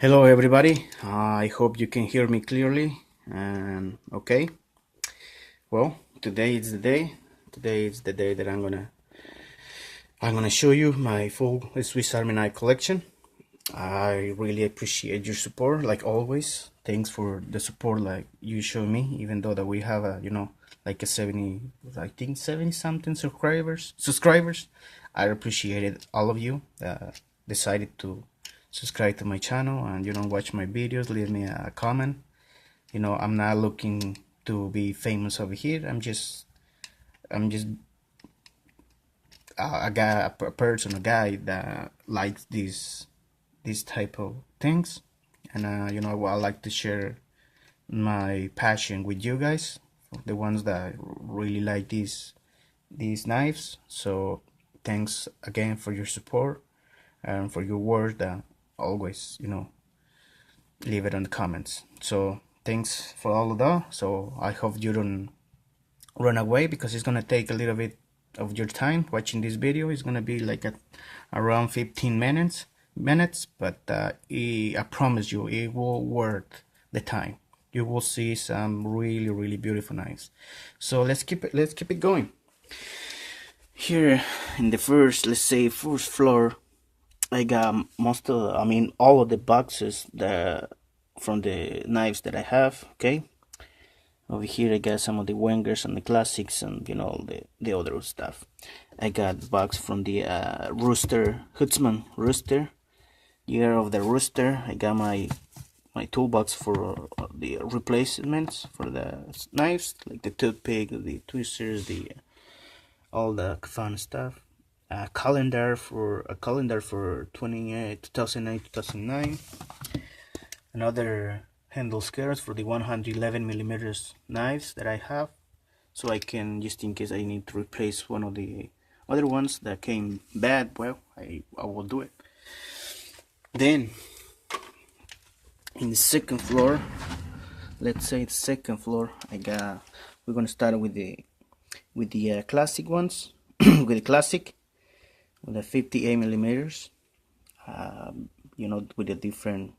Hello everybody, I hope you can hear me clearly and okay. Well, today is the day. Today is the day that I'm gonna show you my full Swiss Army knife collection. I really appreciate your support like always. Thanks for the support like you show me, even though that we have a like a 70, I think 70 something subscribers. I appreciated all of you that decided to subscribe to my channel and watch my videos, leave me a comment. I'm not looking to be famous over here. I'm just a guy, a person, a guy that likes these type of things, and I like to share my passion with you guys, the ones that really like these knives. So thanks again for your support and for your words that always leave it on the comments. So thanks for all of that. So I hope you don't run away, because it's gonna take a little bit of your time watching this video. It's gonna be like around 15 minutes, but I promise you it will worth the time. You will see some really beautiful knives. So let's keep it going. Here in the first, let's say first floor, I got all of the boxes from the knives that I have. Okay, over here I got some of the Wengers and the classics, and the other stuff. I got box from the Huntsman Rooster, year of the Rooster. I got my toolbox for the replacements for the knives, like the toothpick, the twisters, the all the fun stuff. A calendar for 2008 2009. Another handle scales for the 111 millimeters knives that I have, so I can, just in case I need to replace one of the other ones that came bad, well, I will do it. Then in the second floor, let's say the second floor, we're gonna start with the classic ones. With the classic, with the 58 millimeters, with the different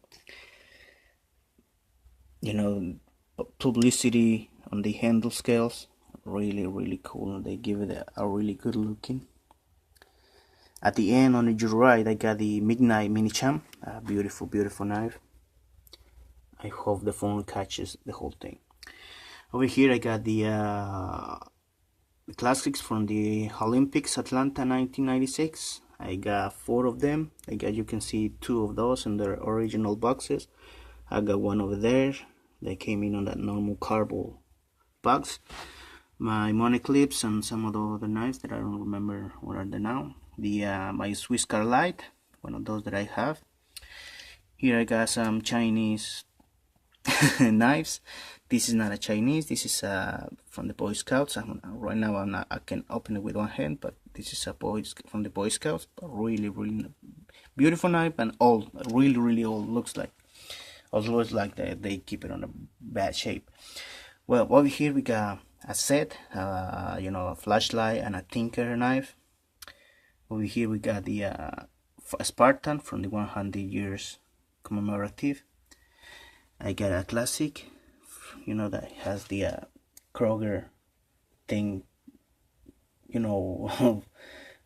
publicity on the handle scales. Really cool. They give it a really good looking. At the end on your right, I got the Midnight Mini Champ, a beautiful knife. I hope the phone catches the whole thing. Over here I got the classics from the Olympics Atlanta 1996. I got 4 of them. You can see 2 of those in their original boxes. I got one over there. They came in on that normal cardboard box. My money clips and some of the other knives that I don't remember what are they now. My Swiss Light, one of those that I have. Here I got some Chinese knives. This is not a Chinese. This is from the Boy Scouts. Right now I can open it with one hand, but this is from the Boy Scouts. Really beautiful knife, and old, really old. Looks like they keep it on a bad shape. Well, over here we got a set, a flashlight and a tinker knife. Over here we got the Spartan from the 100 years commemorative. I got a classic, that has the Kroger thing,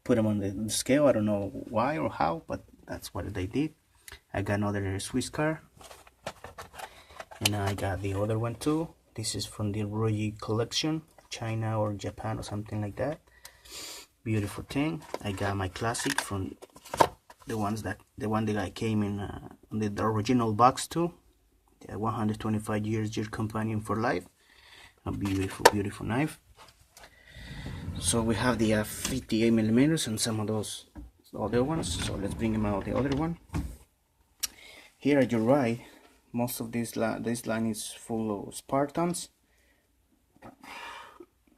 put them on the scale. I don't know why or how, but that's what they did. I got another Swiss car, and I got the other one too. This is from the Roy collection, China or Japan or something like that. Beautiful thing. I got my classic from the one that came in the original box too. The 125 years dear companion for life. A beautiful knife. So we have the 58 millimeters and some of those other ones. So let's bring them out. The other one. Here at your right, most of this line is full of Spartans.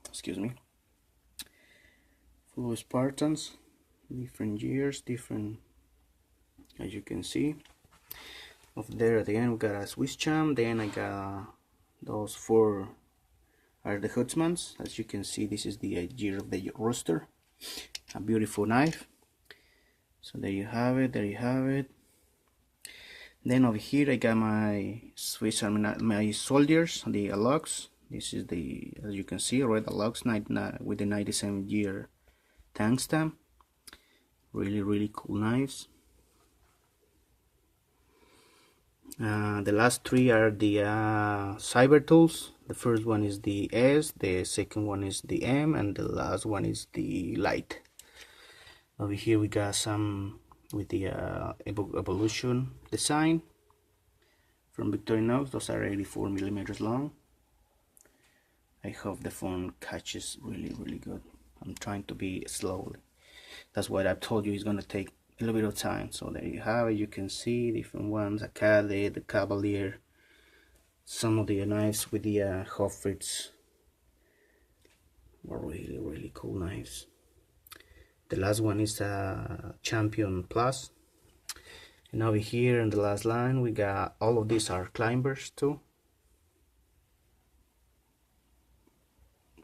Excuse me. Full of Spartans, different years, different, as you can see. Over there at the end we got a Swiss Champ. Then I got those 4 are the Huntsmans. As you can see, this is the year of the Rooster. A beautiful knife. So there you have it. Then over here I got my Swiss Army, my soldiers, the Alux. This is the, as you can see, red Alux with the 97-year tank stamp. Really cool knives. The last three are the cyber tools. The first one is the S, the second one is the M, and the last one is the light. Over here we got some with the evolution design from Victorinox. Those are 84 millimeters long. I hope the phone catches really good. I'm trying to be slowly. That's what I've told you, it's gonna take a little bit of time. So there you have it. You can see different ones: Acade, the Cavalier, some of the knives with the Hoffrits were really cool knives. The last one is a Champion Plus. And over here in the last line we got all of these are climbers too.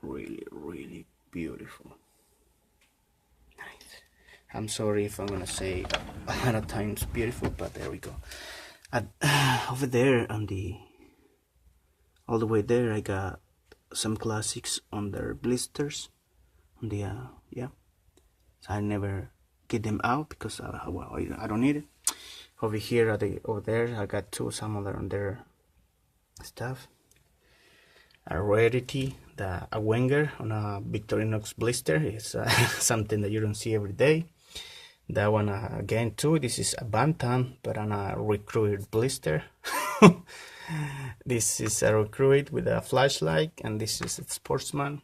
Really beautiful. Nice. I'm sorry if I'm gonna say a lot of times beautiful, but there we go. Over there on the all the way there I got some classics on their blisters on the yeah, so I never get them out because well, I don't need it. Over here over there I got some other on their stuff. A rarity, a Wenger on a Victorinox blister is something that you don't see every day. That one again too, this is a Bantam but on a recruit blister. This is a recruit with a flashlight, and this is a Sportsman.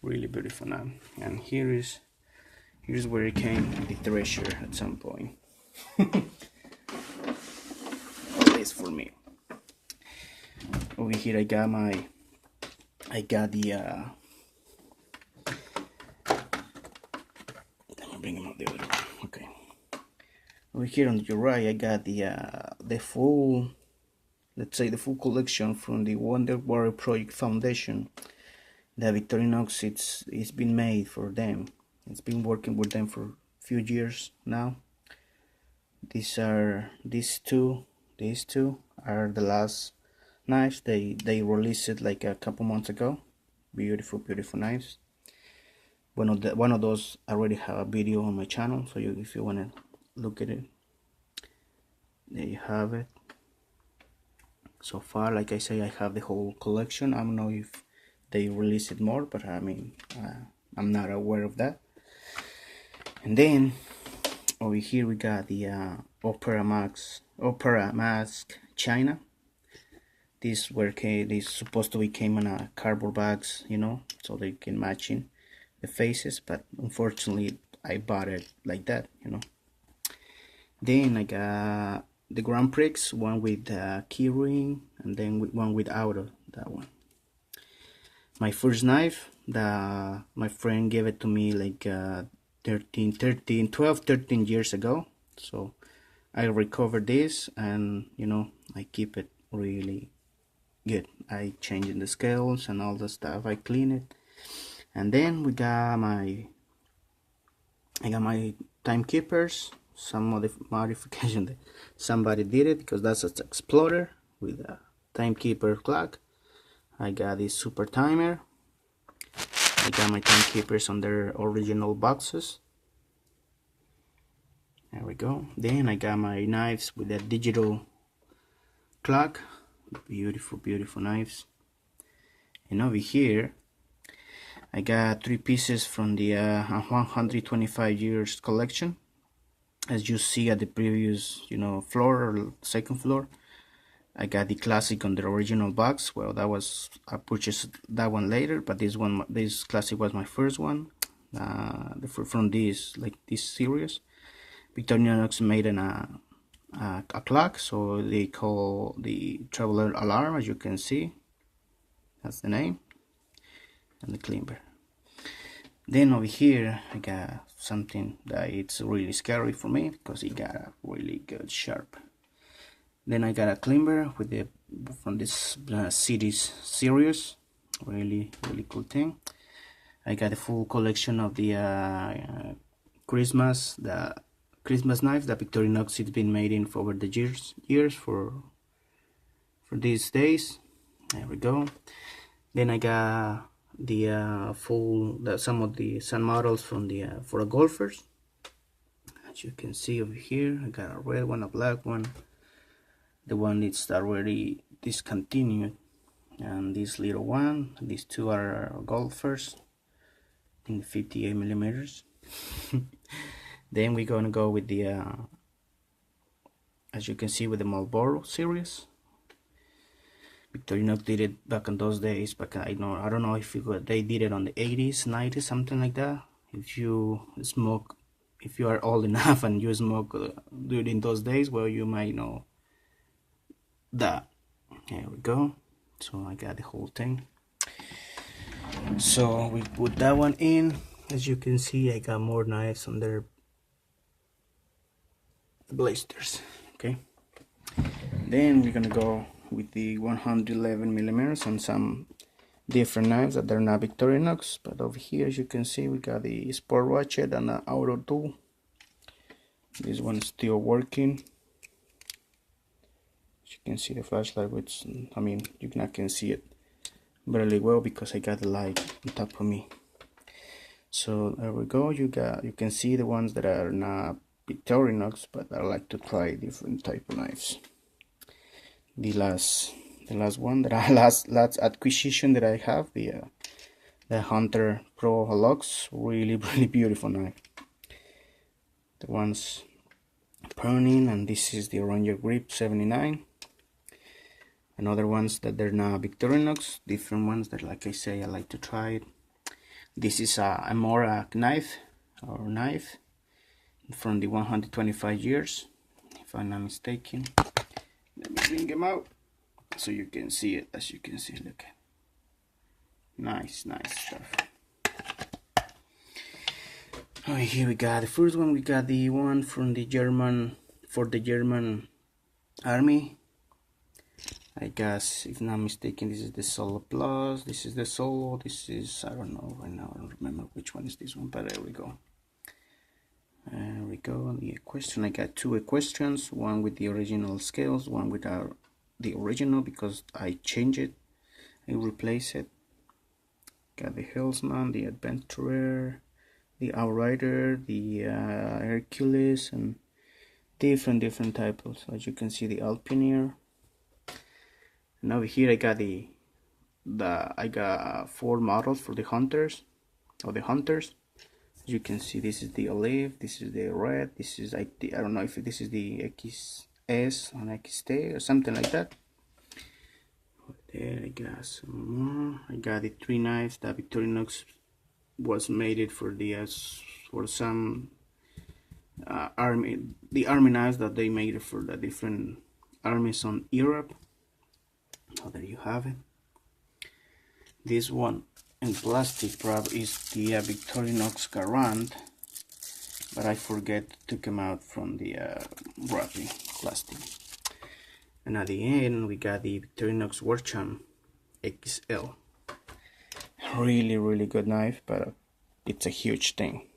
Really beautiful now. And here's where it came, the treasure at some point. At least for me. Over here I got the let me bring him up the other one. Okay. Over here on your right I got the full, let's say the full collection from the Wonder Warrior Project Foundation. The Victorinox, it's been made for them. It's been working with them for a few years now. These two are the last knives. They released it like a couple months ago. Beautiful knives. One of those I already have a video on my channel, so if you want to look at it, there you have it. So far, like I say, I have the whole collection. I don't know if they release it more, but I mean, I'm not aware of that. And then over here we got the Opera Mask China. This supposed to be came in a cardboard bags, you know, so they can match in the faces, but unfortunately I bought it like that, you know. Then I got the Grand Prix, one with key ring, and then one without that one. My first knife, my friend gave it to me like 13 years ago. So I recovered this, and you know, I keep it really good. I changed the scales and all the stuff. I clean it, and then I got my timekeepers. Some of the modification that somebody did it, because that's an explorer with a timekeeper clock. I got this super timer. I got my timekeepers on their original boxes. There we go. Then I got my knives with a digital clock. Beautiful knives. And over here I got 3 pieces from the 125 years collection. As you see at the previous, you know, floor or second floor, I got the classic on the original box. Well, I purchased that one later, but this classic was my first one. From this series, Victorinox made a clock, so they call the traveler alarm, as you can see. That's the name, and the climber. Then over here I got something that it's really scary for me, because it got a really good sharp. Then I got a climber from this cities series. Really cool thing. I got a full collection of the Christmas, the Christmas knife that Victorinox it's been made in for over the years for these days. There we go. Then I got the some of some models from the for the golfers. As you can see over here, I got a red one, a black one, the one that's already discontinued, and this little one. These two are golfers in 58 millimeters. Then we're gonna go with the as you can see, with the Marlboro series. Victorinox did it back in those days. Back I don't know if they did it on the 80s, 90s, something like that. If you smoke, if you are old enough and you smoke during those days, well, you might know that. There we go. So I got the whole thing. So we put that one in. As you can see, I got more knives on their blisters. Okay. Then we're gonna go with the 111 millimeters and some different knives that are not Victorinox, but over here, as you can see, we got the sport ratchet and an auto tool. This one is still working. As you can see, the flashlight, which I mean, you can see it really well because I got the light on top of me. So there we go. You can see the ones that are not Victorinox, but I like to try different type of knives. The last one that last acquisition that I have, the Hunter Pro Lux, really beautiful knife. The one's burning, and this is the Ranger Grip 79. Another ones that they're not Victorinox, different ones that, like I say, I like to try it. This is a more knife from the 125 years, if I'm not mistaken. Let me bring them out so you can see it. As you can see, look, nice stuff. Oh, here we got the first one. We got the one from the German army. I guess, if not mistaken, this is the Solo Plus. This is the Solo. This is, I don't know right now. I don't remember which one is this one, but there we go. There we go. The equestrian. I got two equestrians. One with the original scales. One without the original because I changed it. I replaced it. Got the Hillsman, the Adventurer, the Outrider, the Hercules, and different types. As you can see, the Alpineer. And over here I got I got 4 models for the hunters. As you can see, this is the olive, this is the red, this is I don't know if this is the XS and XT or something like that. There I got some more. I got the 3 knives that Victorinox was made it for the for some army knives that they made it for the different armies on Europe. So there you have it. This one in plastic probably is the Victorinox Garand, but I forget to come out from the wrapping plastic. And at the end we got the Victorinox Warcham XL. Really good knife, but it's a huge thing.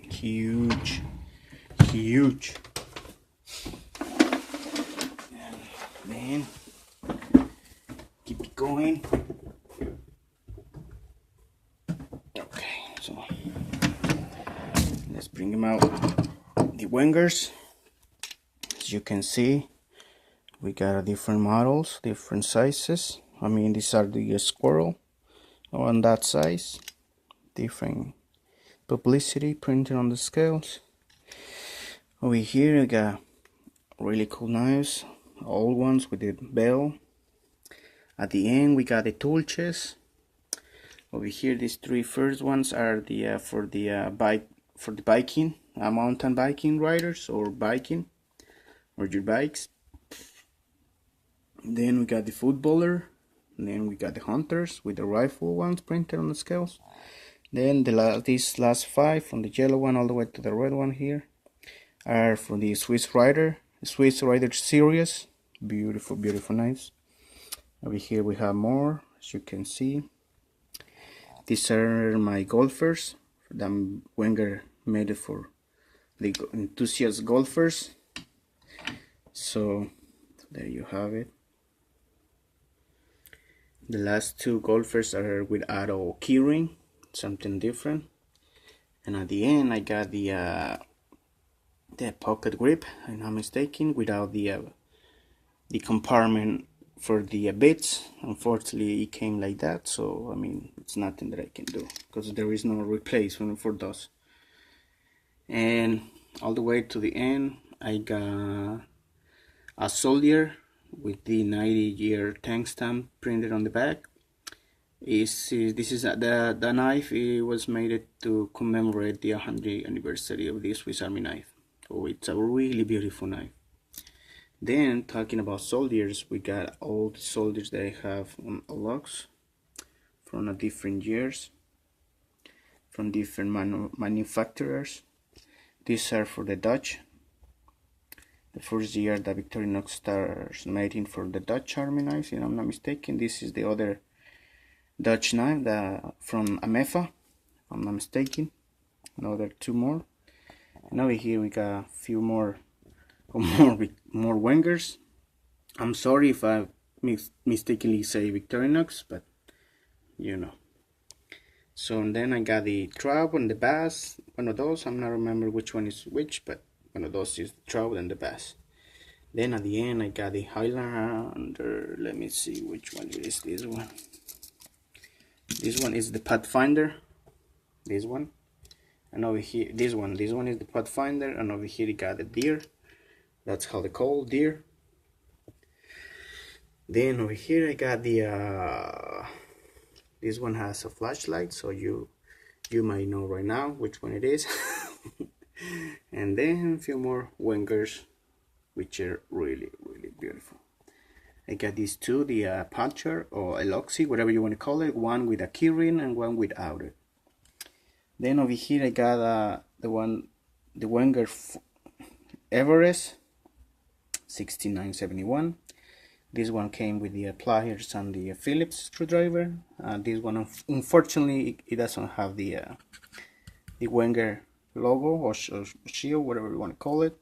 Huge. And then keep it going. Okay, so let's bring them out. The Wengers, as you can see, we got different models, different sizes. I mean, these are the squirrel on that size, different publicity printed on the scales. Over here I got really cool knives, old ones with the bell. At the end we got the tool chest. Over here, these 3 first ones are the for the biking, mountain biking riders or your bikes. Then we got the footballer. And then we got the hunters with the rifle ones printed on the scales. Then these last 5, from the yellow one all the way to the red one here, are from the Swiss Rider series. Beautiful knives. Over here we have more, as you can see. These are my golfers that Wenger made it for the enthusiast golfers. So there you have it. The last two golfers are without a keyring, something different. And at the end I got the pocket grip, if I'm not mistaken, without the compartment for the bits. Unfortunately it came like that, so I mean it's nothing that I can do because there is no replacement for those. And all the way to the end I got a soldier with the 90-year tank stamp printed on the back. This is the knife. It was made to commemorate the 100th anniversary of the Swiss Army knife. So it's a really beautiful knife. Then talking about soldiers, we got all the soldiers that I have on locks from different years, from different manufacturers. These are for the Dutch. The first year that Victorinox starts making for the Dutch Army knives, if I'm not mistaken. This is the other Dutch knife from Amefa, if I'm not mistaken. Another two more. And over here we got a few more Wengers. I'm sorry if I mistakenly say Victorinox, but you know. So and then I got the trout and the bass. One of those, I'm not remember which one is which, but one of those is the trout and the bass. Then at the end I got the Highlander. Let me see which one it is. This one. This one is the Pathfinder. This one. And over here, this one is the Pathfinder, and over here you got the deer. That's how they call deer. Then over here I got the this one has a flashlight, so you might know right now which one it is. And then a few more Wengers, which are really beautiful. I got these two, the Puncher or Eloxy, whatever you want to call it, one with a keyring and one without it. Then over here I got the Wenger Everest 6971. This one came with the pliers and the Phillips screwdriver. This one, unfortunately, it doesn't have the Wenger logo or shield, whatever you want to call it.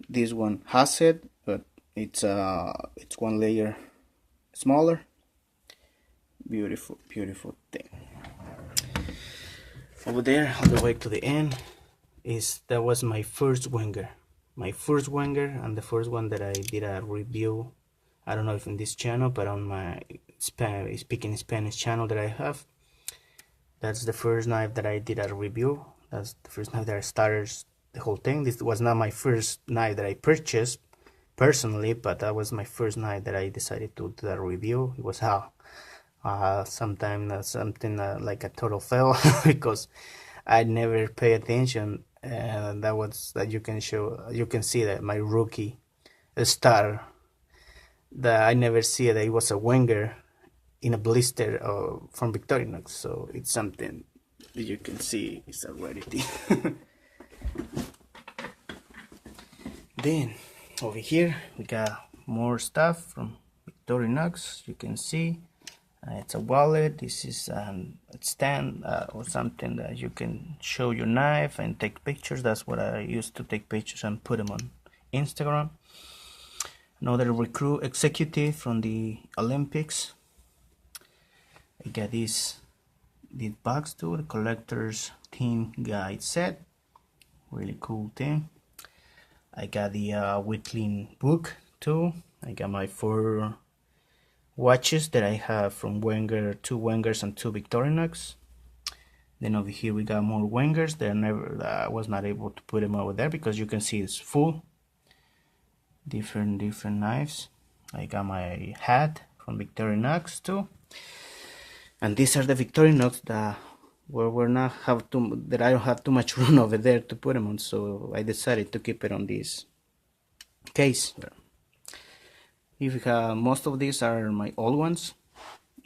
This one has it, but it's one layer smaller. Beautiful thing. Over there, all the way to the end, that was my first Wenger, and the first one that I did a review. I don't know if in this channel, but on my speaking Spanish channel that I have, that's the first knife that I did a review. That's the first knife that I started the whole thing. This was not my first knife that I purchased personally, but that was my first knife that I decided to do a review. It was something like a total fail because I never pay attention, and you can see that my rookie star, that I never see that it was a Wenger in a blister from Victorinox. So it's something that you can see it's a rarity. Then over here we got more stuff from Victorinox. You can see it's a wallet. This is a stand or something that you can show your knife and take pictures. That's what I used to take pictures and put them on Instagram. Another recruit executive from the Olympics. I got this box too, the collector's team guide set. Really cool thing. I got the weekly book too. I got my 4 watches that I have from Wenger, 2 Wengers and 2 Victorinox. Then over here we got more Wengers. I was not able to put them over there because you can see it's full. Different knives. I got my hat from Victorinox too. And these are the Victorinox that I don't have too much room over there to put them on, so I decided to keep it on this case. Most of these are my old ones.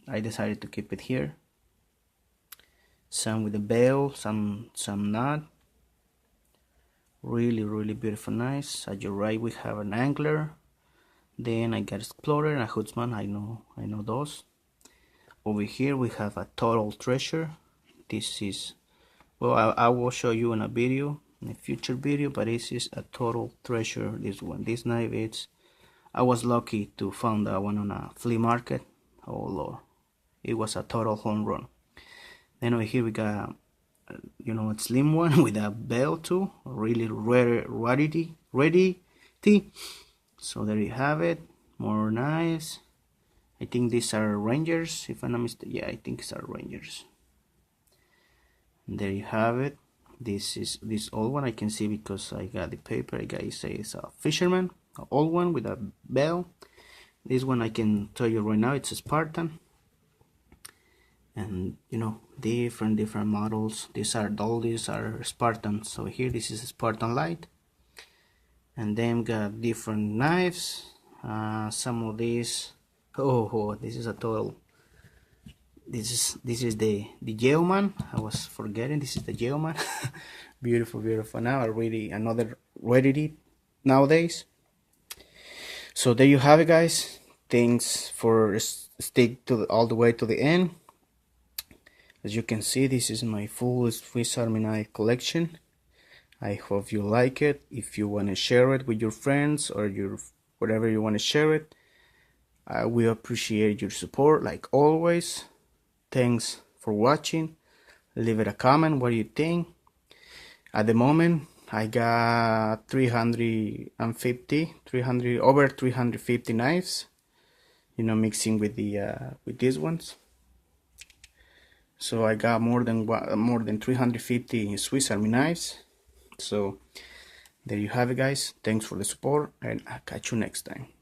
I decided to keep it here. Some with a bell, some not. Really beautiful knives. At your right we have an angler. Then I got Explorer and a Hoodsman. I know those. Over here we have a total treasure. This is, well, I will show you in a video in a future video, but this is a total treasure. This one, this knife, I was lucky to find that one on a flea market. Oh Lord, it was a total home run. Then over here we got a slim one with a bell too, really ready. So there you have it. More knives. I think these are Rangers, if I'm not mistaken. Yeah, I think these are Rangers. And there you have it. This is this old one I can see because I got the paper. I got it says a fisherman, an old one with a bell. This one I can tell you right now, it's a Spartan. And different models. These are Spartans. So here this is a Spartan Light. And then got different knives. Some of these. Oh, this is a total. This is the Geoman. I was forgetting. This is the Geoman. Beautiful. Now another rarity nowadays. So there you have it, guys. Thanks for stick to all the way to the end. As you can see, this is my full Swiss Army knife collection. I hope you like it. If you want to share it with your friends or whatever you want to share it, I will appreciate your support like always. Thanks for watching. Leave it a comment. What do you think? At the moment, I got over 350 knives. Mixing with these ones. So I got more than 350 Swiss Army knives. So there you have it, guys. Thanks for the support, and I'll catch you next time.